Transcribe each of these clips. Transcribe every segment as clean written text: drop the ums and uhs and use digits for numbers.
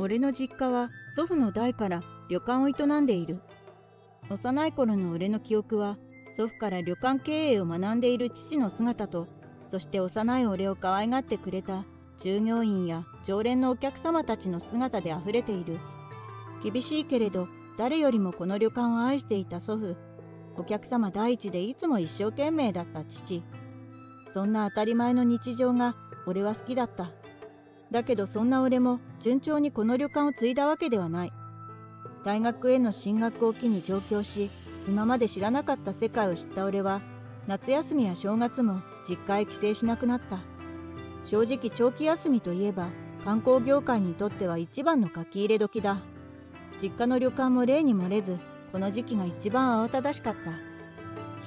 俺の実家は祖父の代から旅館を営んでいる。幼い頃の俺の記憶は、祖父から旅館経営を学んでいる父の姿と、そして幼い俺を可愛がってくれた従業員や常連のお客様たちの姿であふれている。厳しいけれど、誰よりもこの旅館を愛していた祖父、お客様第一でいつも一生懸命だった父。そんな当たり前の日常が俺は好きだった。だけどそんな俺も順調にこの旅館を継いだわけではない。大学への進学を機に上京し、今まで知らなかった世界を知った俺は、夏休みや正月も実家へ帰省しなくなった。正直長期休みといえば、観光業界にとっては一番の書き入れ時だ。実家の旅館も例に漏れず、この時期が一番慌ただしかった。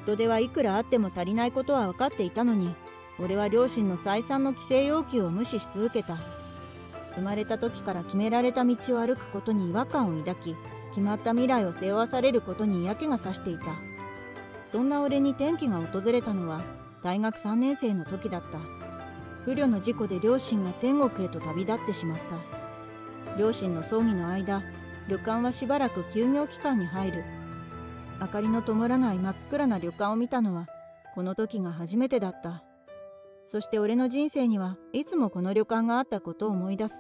人手はいくらあっても足りないことは分かっていたのに、俺は両親の再三の帰省要求を無視し続けた。生まれた時から決められた道を歩くことに違和感を抱き、決まった未来を背負わされることに嫌気がさしていた。そんな俺に転機が訪れたのは大学3年生の時だった。不慮の事故で両親が天国へと旅立ってしまった。両親の葬儀の間、旅館はしばらく休業期間に入る。明かりの灯らない真っ暗な旅館を見たのはこの時が初めてだった。そして俺の人生にはいつもこの旅館があったことを思い出す。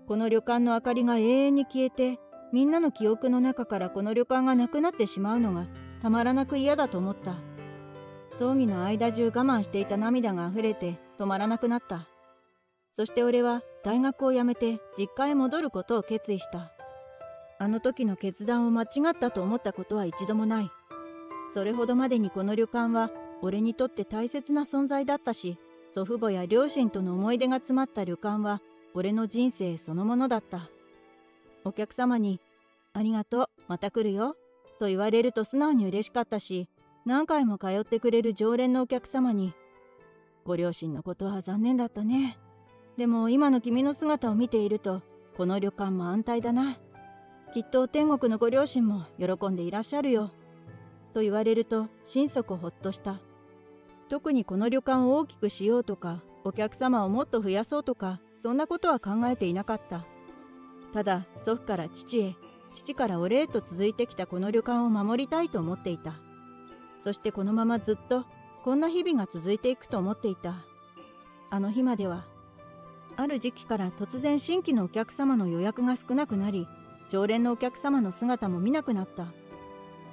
この旅館の明かりが永遠に消えて、みんなの記憶の中からこの旅館がなくなってしまうのがたまらなく嫌だと思った。葬儀の間中我慢していた涙があふれて止まらなくなった。そして俺は大学を辞めて実家へ戻ることを決意した。あの時の決断を間違ったと思ったことは一度もない。それほどまでにこの旅館は俺にとって大切な存在だったし、祖父母や両親との思い出が詰まった旅館は俺の人生そのものだった。お客様にありがとう、また来るよと言われると素直に嬉しかったし、何回も通ってくれる常連のお客様にご両親のことは残念だったね。でも今の君の姿を見ているとこの旅館も安泰だな。きっと天国のご両親も喜んでいらっしゃるよと言われると心底ほっとした。特にこの旅館を大きくしようとか、お客様をもっと増やそうとか、そんなことは考えていなかった。ただ祖父から父へ、父から俺へと続いてきたこの旅館を守りたいと思っていた。そしてこのままずっとこんな日々が続いていくと思っていた。あの日までは。ある時期から突然新規のお客様の予約が少なくなり、常連のお客様の姿も見なくなった。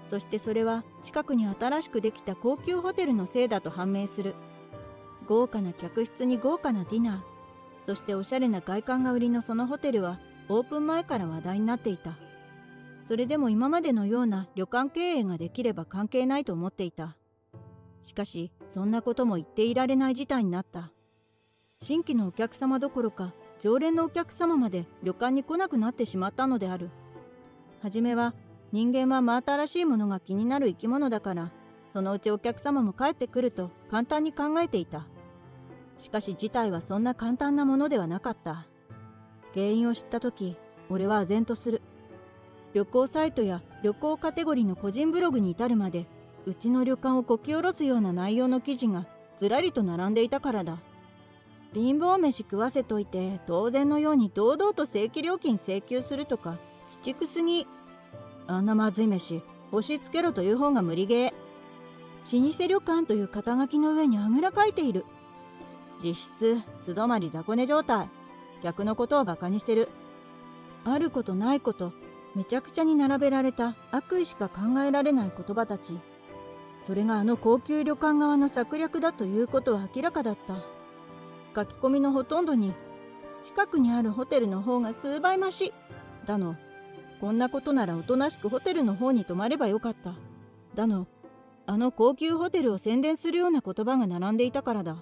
そしてそれは近くに新しくできた高級ホテルのせいだと判明する。豪華な客室に豪華なディナー、そしておしゃれな外観が売りのそのホテルはオープン前から話題になっていた。それでも今までのような旅館経営ができれば関係ないと思っていた。しかしそんなことも言っていられない事態になった。新規のお客様どころか常連のお客様まで旅館に来なくなってしまったのである。はじめは人間は真新しいものが気になる生き物だから、そのうちお客様も帰ってくると簡単に考えていた。しかし事態はそんな簡単なものではなかった。原因を知ったとき、俺は唖然とする。旅行サイトや旅行カテゴリーの個人ブログに至るまで、うちの旅館をこき下ろすような内容の記事がずらりと並んでいたからだ。貧乏飯食わせといて当然のように堂々と正規料金請求するとか、鬼畜すぎ。あんなまずい飯、押し付けろという方が無理ゲー。老舗旅館という肩書きの上にあぐらかいている。実質、素泊まり雑魚寝状態。客のことをバカにしてる。あることないこと、めちゃくちゃに並べられた悪意しか考えられない言葉たち。それがあの高級旅館側の策略だということは明らかだった。書き込みのほとんどに、近くにあるホテルの方が数倍マシだの、こんなことならおとなしくホテルの方に泊まればよかっただの、あの高級ホテルを宣伝するような言葉が並んでいたからだ。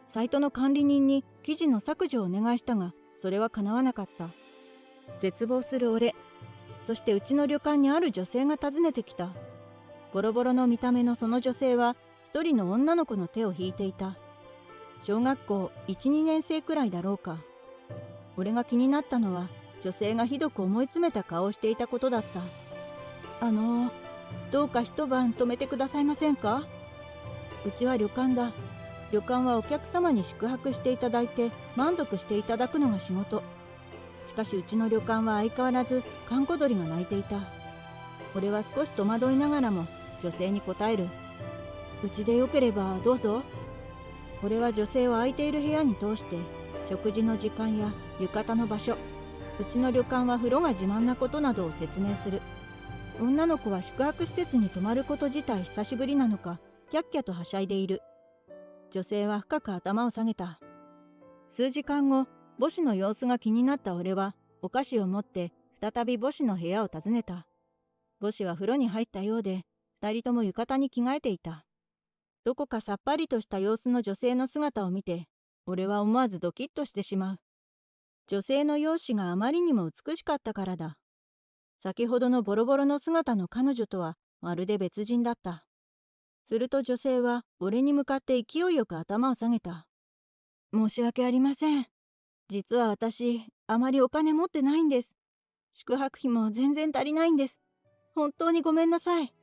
サイトの管理人に記事の削除をお願いしたが、それは叶わなかった。絶望する俺、そしてうちの旅館にある女性が訪ねてきた。ボロボロの見た目のその女性は一人の女の子の手を引いていた。小学校1、2年生くらいだろうか。俺が気になったのは女性がひどく思い詰めた顔をしていたことだった。どうか一晩泊めてくださいませんか？うちは旅館だ。旅館はお客様に宿泊していただいて満足していただくのが仕事。しかしうちの旅館は相変わらず閑古鳥が鳴いていた。俺は少し戸惑いながらも女性に答える。うちでよければどうぞ。俺は女性を空いている部屋に通して食事の時間や浴衣の場所、うちの旅館は風呂が自慢なことなどを説明する。女の子は宿泊施設に泊まること自体久しぶりなのかキャッキャとはしゃいでいる。女性は深く頭を下げた。数時間後、母子の様子が気になった俺はお菓子を持って再び母子の部屋を訪ねた。母子は風呂に入ったようで、二人とも浴衣に着替えていた。どこかさっぱりとした様子の女性の姿を見て、俺は思わずドキッとしてしまう。女性の容姿があまりにも美しかったからだ。先ほどのボロボロの姿の彼女とはまるで別人だった。すると女性は俺に向かって勢いよく頭を下げた。申し訳ありません。実は私、あまりお金持ってないんです。宿泊費も全然足りないんです。本当にごめんなさい。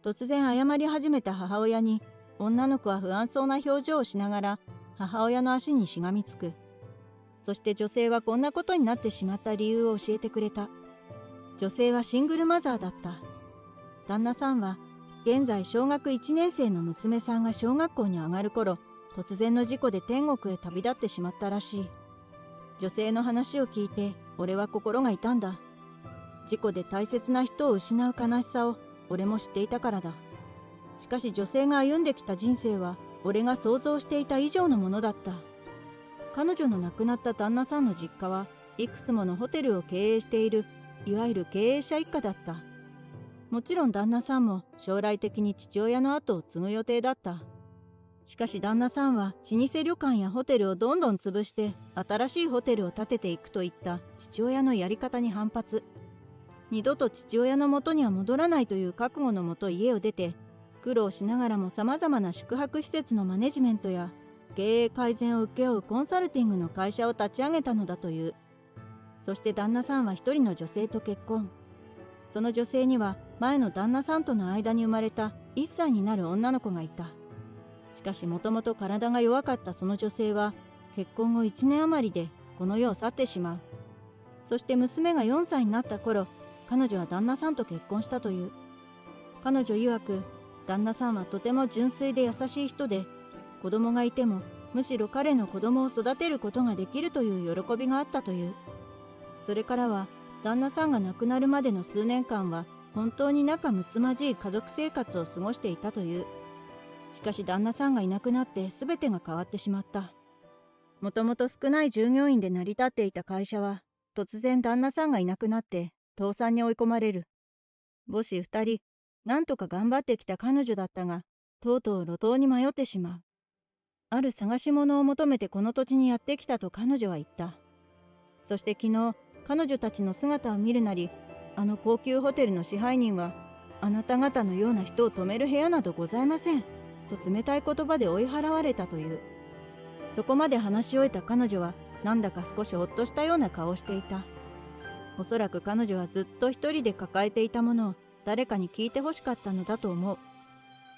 突然謝り始めた母親に、女の子は不安そうな表情をしながら母親の足にしがみつく。そして女性はこんなことになってしまった理由を教えてくれた。女性はシングルマザーだった。旦那さんは現在小学1年生の娘さんが小学校に上がる頃、突然の事故で天国へ旅立ってしまったらしい。女性の話を聞いて俺は心が痛んだ。事故で大切な人を失う悲しさを俺も知っていたからだ。しかし女性が歩んできた人生は俺が想像していた以上のものだった。彼女の亡くなった旦那さんの実家はいくつものホテルを経営しているいわゆる経営者一家だった。もちろん旦那さんも将来的に父親の後を継ぐ予定だった。しかし旦那さんは老舗旅館やホテルをどんどん潰して新しいホテルを建てていくといった父親のやり方に反発。二度と父親の元には戻らないという覚悟のもと家を出て、苦労しながらも様々な宿泊施設のマネジメントや経営改善を請け負うコンサルティングの会社を立ち上げたのだという。そして旦那さんは一人の女性と結婚。その女性には前の旦那さんとの間に生まれた1歳になる女の子がいた。しかしもともと体が弱かったその女性は結婚後1年余りでこの世を去ってしまう。そして娘が4歳になった頃、彼女は旦那さんと結婚したという。彼女曰く、旦那さんはとても純粋で優しい人で、子供がいてもむしろ彼の子供を育てることができるという喜びがあったという。それからは旦那さんが亡くなるまでの数年間は本当に仲睦まじい家族生活を過ごしていたという。しかし旦那さんがいなくなって全てが変わってしまった。もともと少ない従業員で成り立っていた会社は突然旦那さんがいなくなって倒産に追い込まれる。母子二人、なんとか頑張ってきた彼女だったが、とうとう路頭に迷ってしまう。ある探し物を求めてこの土地にやってきたと彼女は言った。そして昨日、彼女たちの姿を見るなり、あの高級ホテルの支配人は、あなた方のような人を泊める部屋などございません、と冷たい言葉で追い払われたという。そこまで話し終えた彼女は、なんだか少しほっとしたような顔をしていた。おそらく彼女はずっと一人で抱えていたものを誰かに聞いてほしかったのだと思う。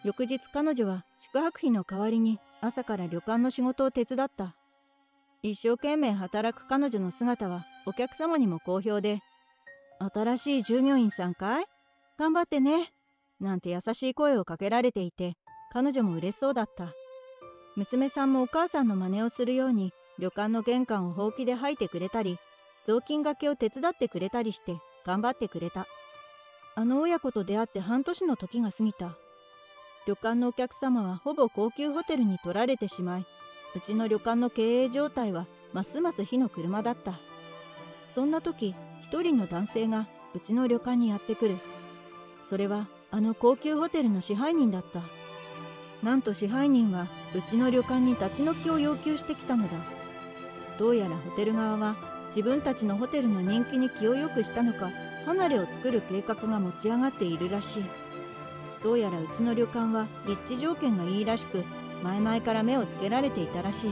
翌日彼女は宿泊費の代わりに朝から旅館の仕事を手伝った。一生懸命働く彼女の姿はお客様にも好評で、新しい従業員さんかい？頑張ってね。なんて優しい声をかけられていて、彼女も嬉しそうだった。娘さんもお母さんの真似をするように旅館の玄関をほうきで掃いてくれたり、雑巾がけを手伝ってくれたりして頑張ってくれた。あの親子と出会って半年の時が過ぎた。旅館のお客様はほぼ高級ホテルに取られてしまい、うちの旅館の経営状態はますます火の車だった。そんな時、一人の男性がうちの旅館にやってくる。それはあの高級ホテルの支配人だった。なんと支配人はうちの旅館に立ち退きを要求してきたのだ。どうやらホテル側は自分たちのホテルの人気に気を良くしたのか、離れを作る計画が持ち上がっているらしい。どうやらうちの旅館は立地条件がいいらしく、前々から目をつけられていたらしい。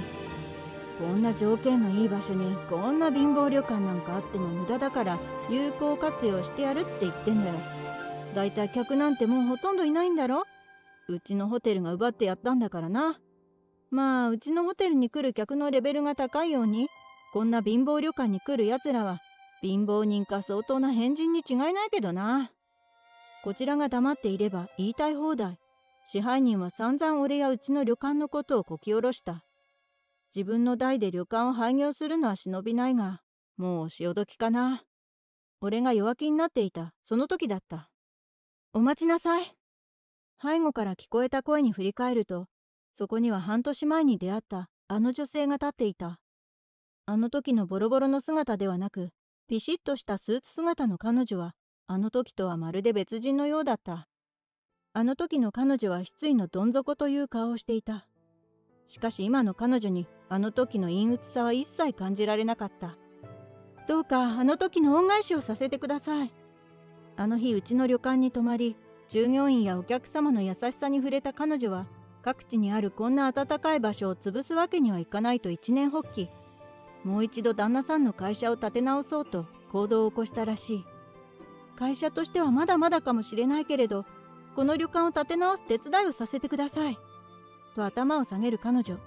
こんな条件のいい場所にこんな貧乏旅館なんかあっても無駄だから有効活用してやるって言ってんだよ。だいたい客なんてもうほとんどいないんだろ。うちのホテルが奪ってやったんだからな。まあうちのホテルに来る客のレベルが高いように、こんな貧乏旅館に来るやつらは貧乏人か相当な変人に違いないけどな。こちらが黙っていれば言いたい放題。支配人は散々俺やうちの旅館のことをこき下ろした。自分の代で旅館を廃業するのは忍びないが、もう潮時かな。俺が弱気になっていたその時だった。お待ちなさい。背後から聞こえた声に振り返ると、そこには半年前に出会ったあの女性が立っていた。あの時のボロボロの姿ではなく、ピシッとしたスーツ姿の彼女は、あの時とはまるで別人のようだった。あの時の彼女は失意のどん底という顔をしていた。しかし今の彼女にあの時の陰鬱さは一切感じられなかった。どうかあの時の恩返しをさせてください。あの日うちの旅館に泊まり、従業員やお客様の優しさに触れた彼女は、各地にあるこんな暖かい場所を潰すわけにはいかないと一念発起。もう一度旦那さんの会社を立て直そうと行動を起こしたらしい。会社としてはまだまだかもしれないけれど、この旅館を立て直す手伝いをさせてください。と頭を下げる彼女。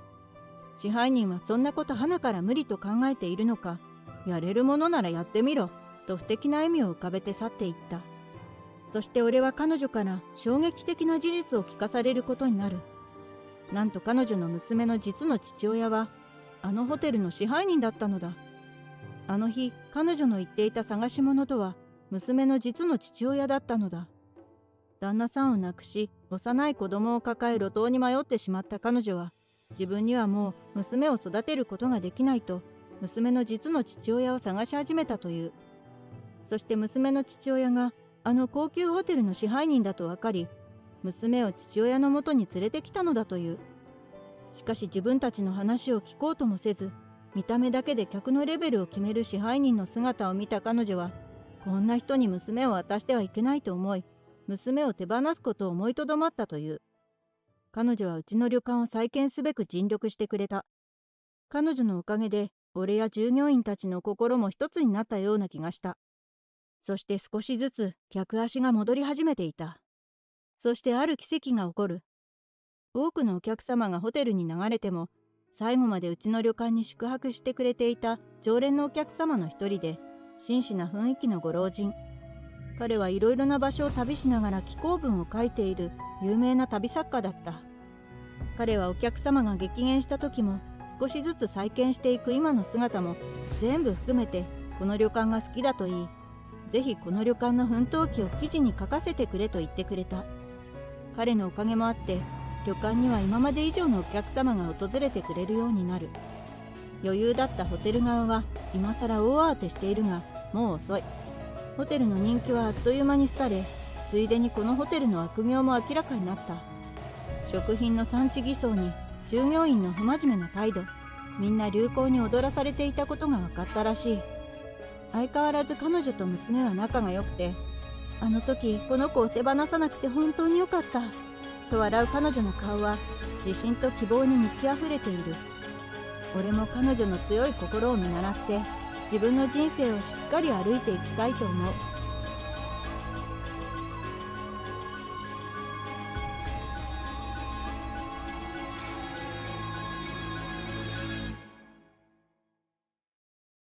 支配人はそんなこと花から無理と考えているのか、やれるものならやってみろ、と不敵な笑みを浮かべて去っていった。そして俺は彼女から衝撃的な事実を聞かされることになる。なんと彼女の娘の実の父親は、あのホテルの支配人だったのだ。あの日、彼女の言っていた探し物とは、娘の実の父親だったのだ。旦那さんを亡くし、幼い子供を抱え路頭に迷ってしまった彼女は、自分にはもう娘を育てることができないと、娘の実の父親を探し始めたという。そして娘の父親が、あの高級ホテルの支配人だと分かり、娘を父親のもとに連れてきたのだという。しかし自分たちの話を聞こうともせず、見た目だけで客のレベルを決める支配人の姿を見た彼女は、こんな人に娘を渡してはいけないと思い、娘を手放すことを思いとどまったという。彼女はうちの旅館を再建すべく尽力してくれた。彼女のおかげで、俺や従業員たちの心も一つになったような気がした。そして少しずつ客足が戻り始めていた。そしてある奇跡が起こる。多くのお客様がホテルに流れても、最後までうちの旅館に宿泊してくれていた常連のお客様の一人で、真摯な雰囲気のご老人。彼はいろいろな場所を旅しながら寄稿文を書いている有名な旅作家だった。彼はお客様が激減した時も、少しずつ再建していく今の姿も、全部含めてこの旅館が好きだと言い、ぜひこの旅館の奮闘記を記事に書かせてくれと言ってくれた。彼のおかげもあって、旅館には今まで以上のお客様が訪れてくれるようになる。余裕だったホテル側は今更大慌てしているが、もう遅い。ホテルの人気はあっという間に廃れ、ついでにこのホテルの悪行も明らかになった。食品の産地偽装に従業員の不真面目な態度、みんな流行に踊らされていたことが分かったらしい。相変わらず彼女と娘は仲が良くて、あの時この子を手放さなくて本当に良かったと笑う彼女の顔は自信と希望に満ち溢れている。俺も彼女の強い心を見習って自分の人生をしっかり歩いていきたいと思う。